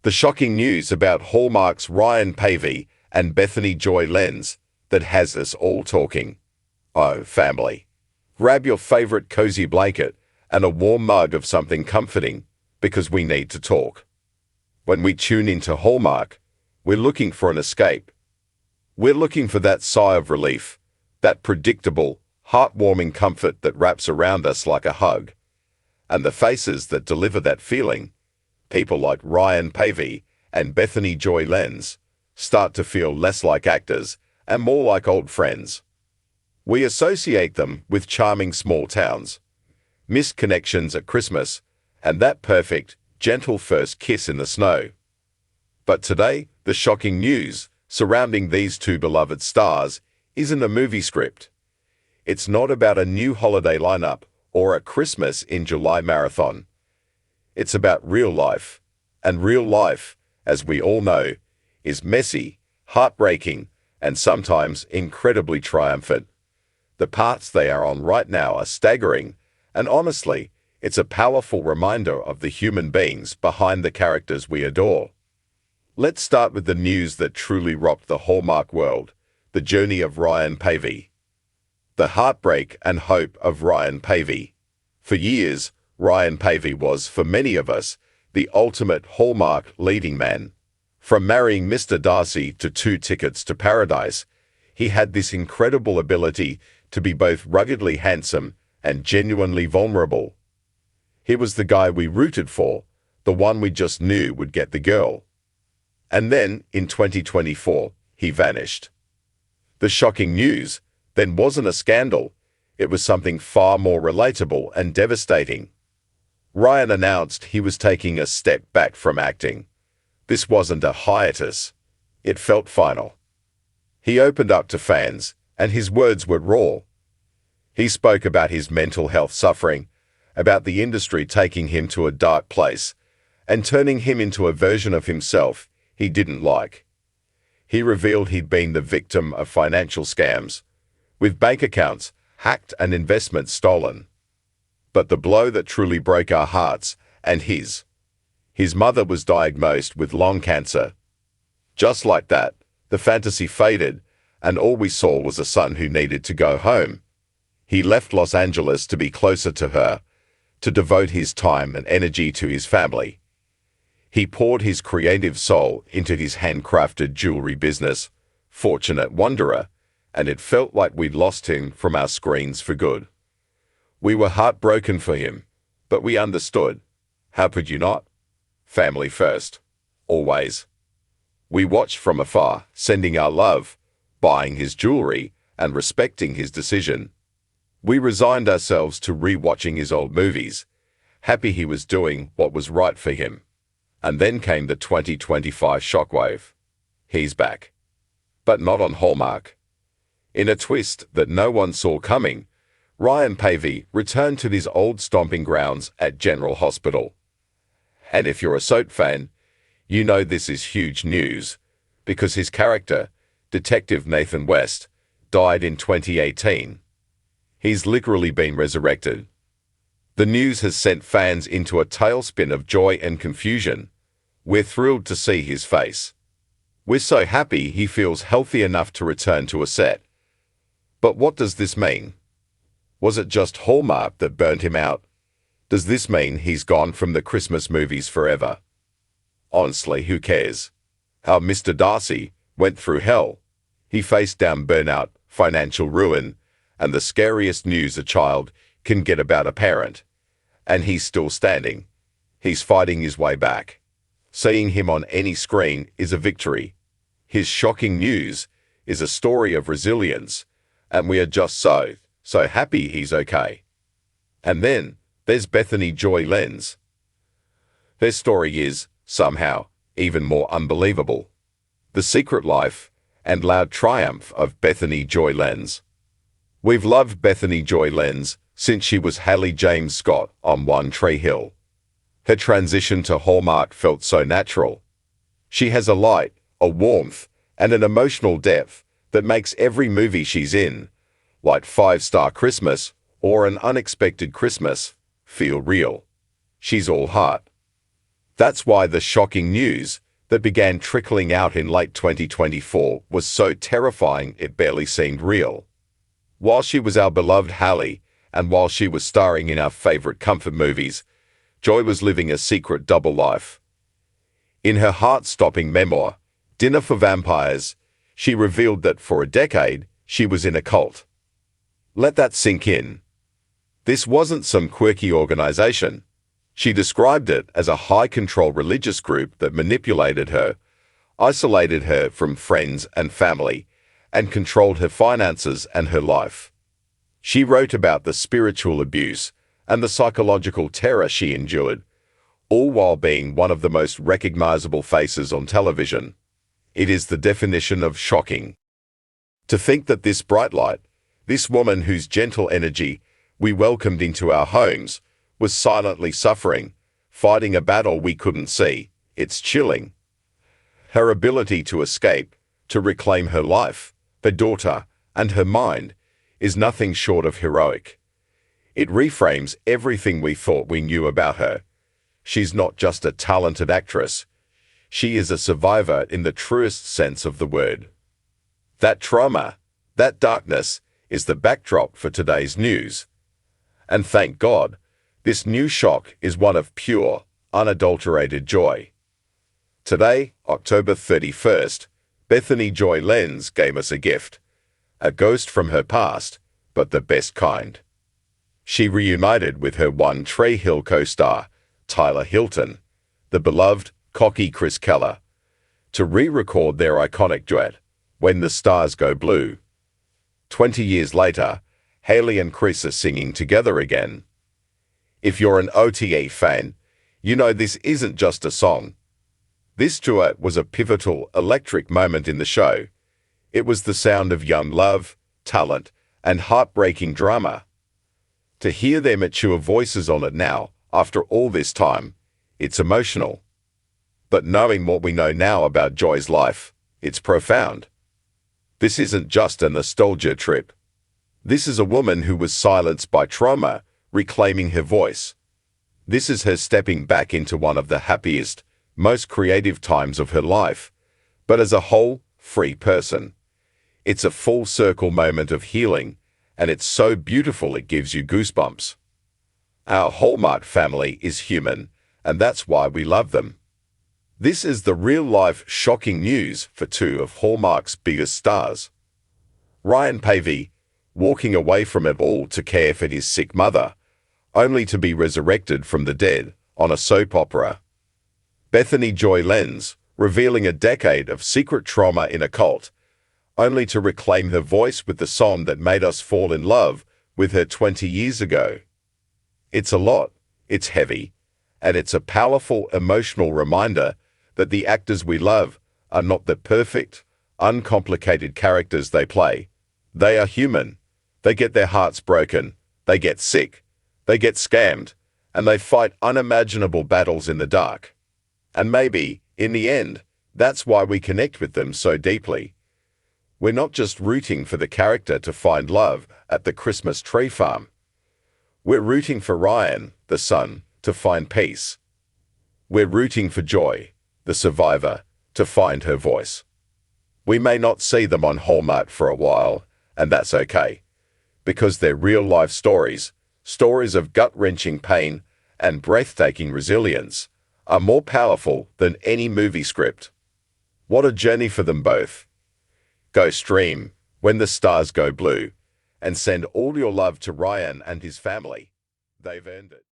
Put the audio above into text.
The shocking news about Hallmark's Ryan Paevey and Bethany Joy Lenz that has us all talking. Oh, family. Grab your favorite cozy blanket and a warm mug of something comforting because we need to talk. When we tune into Hallmark, we're looking for an escape. We're looking for that sigh of relief, that predictable, heartwarming comfort that wraps around us like a hug. And the faces that deliver that feeling, people like Ryan Paevey and Bethany Joy Lenz, start to feel less like actors and more like old friends. We associate them with charming small towns, missed connections at Christmas, and that perfect, gentle first kiss in the snow. But today, the shocking news surrounding these two beloved stars isn't a movie script. It's not about a new holiday lineup or a Christmas in July marathon. It's about real life, and real life, as we all know, is messy, heartbreaking, and sometimes incredibly triumphant. The paths they are on right now are staggering, and honestly, it's a powerful reminder of the human beings behind the characters we adore. Let's start with the news that truly rocked the Hallmark world, the journey of Ryan Paevey. The heartbreak and hope of Ryan Paevey. For years, Ryan Paevey was, for many of us, the ultimate Hallmark leading man. From marrying Mr. Darcy to 2 Tickets to Paradise, he had this incredible ability to be both ruggedly handsome and genuinely vulnerable. He was the guy we rooted for, the one we just knew would get the girl. And then, in 2024, he vanished. The shocking news then wasn't a scandal, it was something far more relatable and devastating. Ryan announced he was taking a step back from acting. This wasn't a hiatus, it felt final. He opened up to fans, and his words were raw. He spoke about his mental health suffering, about the industry taking him to a dark place, and turning him into a version of himself he didn't like. He revealed he'd been the victim of financial scams, with bank accounts hacked and investments stolen. But the blow that truly broke our hearts, and his mother was diagnosed with lung cancer. Just like that, the fantasy faded, and all we saw was a son who needed to go home. He left Los Angeles to be closer to her, to devote his time and energy to his family. He poured his creative soul into his handcrafted jewelry business, Fortunate Wanderer, and it felt like we'd lost him from our screens for good. We were heartbroken for him, but we understood. How could you not? Family first. Always. We watched from afar, sending our love, buying his jewelry, and respecting his decision. We resigned ourselves to re-watching his old movies, happy he was doing what was right for him. And then came the 2025 shockwave. He's back. But not on Hallmark. In a twist that no one saw coming, Ryan Paevey returned to his old stomping grounds at General Hospital. And if you're a soap fan, you know this is huge news, because his character, Detective Nathan West, died in 2018. He's literally been resurrected. The news has sent fans into a tailspin of joy and confusion. We're thrilled to see his face. We're so happy he feels healthy enough to return to a set. But what does this mean? Was it just Hallmark that burned him out? Does this mean he's gone from the Christmas movies forever? Honestly, who cares? Our Mr. Darcy went through hell. He faced down burnout, financial ruin, and the scariest news a child can get about a parent. And he's still standing. He's fighting his way back. Seeing him on any screen is a victory. His shocking news is a story of resilience, and we are just so happy he's okay. And then there's Bethany Joy Lenz. Their story is, somehow, even more unbelievable. The secret life and loud triumph of Bethany Joy Lenz. We've loved Bethany Joy Lenz since she was Hallie James Scott on One Tree Hill. Her transition to Hallmark felt so natural. She has a light, a warmth, and an emotional depth that makes every movie she's in, like 5-Star Christmas or An Unexpected Christmas, feel real. She's all heart. That's why the shocking news that began trickling out in late 2024 was so terrifying it barely seemed real. While she was our beloved Hallie, and while she was starring in our favorite comfort movies, Joy was living a secret double life. In her heart-stopping memoir, Dinner for Vampires, she revealed that for a decade, she was in a cult. Let that sink in. This wasn't some quirky organization. She described it as a high-control religious group that manipulated her, isolated her from friends and family, and controlled her finances and her life. She wrote about the spiritual abuse and the psychological terror she endured, all while being one of the most recognizable faces on television. It is the definition of shocking. To think that this bright light, this woman whose gentle energy we welcomed into our homes, was silently suffering, fighting a battle we couldn't see, it's chilling. Her ability to escape, to reclaim her life, her daughter, and her mind is nothing short of heroic. It reframes everything we thought we knew about her. She's not just a talented actress. She is a survivor in the truest sense of the word. That trauma, that darkness, is the backdrop for today's news. And thank God, this new shock is one of pure, unadulterated joy. Today, October 31st, Bethany Joy Lenz gave us a gift. A ghost from her past, but the best kind. She reunited with her One Tree Hill co-star, Tyler Hilton, the beloved, cocky Chris Keller, to re-record their iconic duet, When the Stars Go Blue. 20 years later, Haley and Chris are singing together again. If you're an OTA fan, you know this isn't just a song. This duet was a pivotal, electric moment in the show. It was the sound of young love, talent, and heartbreaking drama. To hear their mature voices on it now, after all this time, it's emotional. But knowing what we know now about Joy's life, it's profound. This isn't just a nostalgia trip. This is a woman who was silenced by trauma, reclaiming her voice. This is her stepping back into one of the happiest, most creative times of her life, but as a whole, free person. It's a full circle moment of healing, and it's so beautiful it gives you goosebumps. Our Hallmark family is human, and that's why we love them. This is the real-life shocking news for two of Hallmark's biggest stars. Ryan Paevey, walking away from it all to care for his sick mother, only to be resurrected from the dead on a soap opera. Bethany Joy Lenz, revealing a decade of secret trauma in a cult, only to reclaim her voice with the song that made us fall in love with her 20 years ago. It's a lot, it's heavy, and it's a powerful emotional reminder that the actors we love are not the perfect, uncomplicated characters they play. They are human. They get their hearts broken. They get sick. They get scammed. And they fight unimaginable battles in the dark. And maybe, in the end, that's why we connect with them so deeply. We're not just rooting for the character to find love at the Christmas tree farm. We're rooting for Ryan, the son, to find peace. We're rooting for Joy, the survivor, to find her voice. We may not see them on Hallmark for a while, and that's okay, because they're real-life stories, stories of gut-wrenching pain and breathtaking resilience, are more powerful than any movie script. What a journey for them both. Go stream When the Stars Go Blue, and send all your love to Ryan and his family. They've earned it.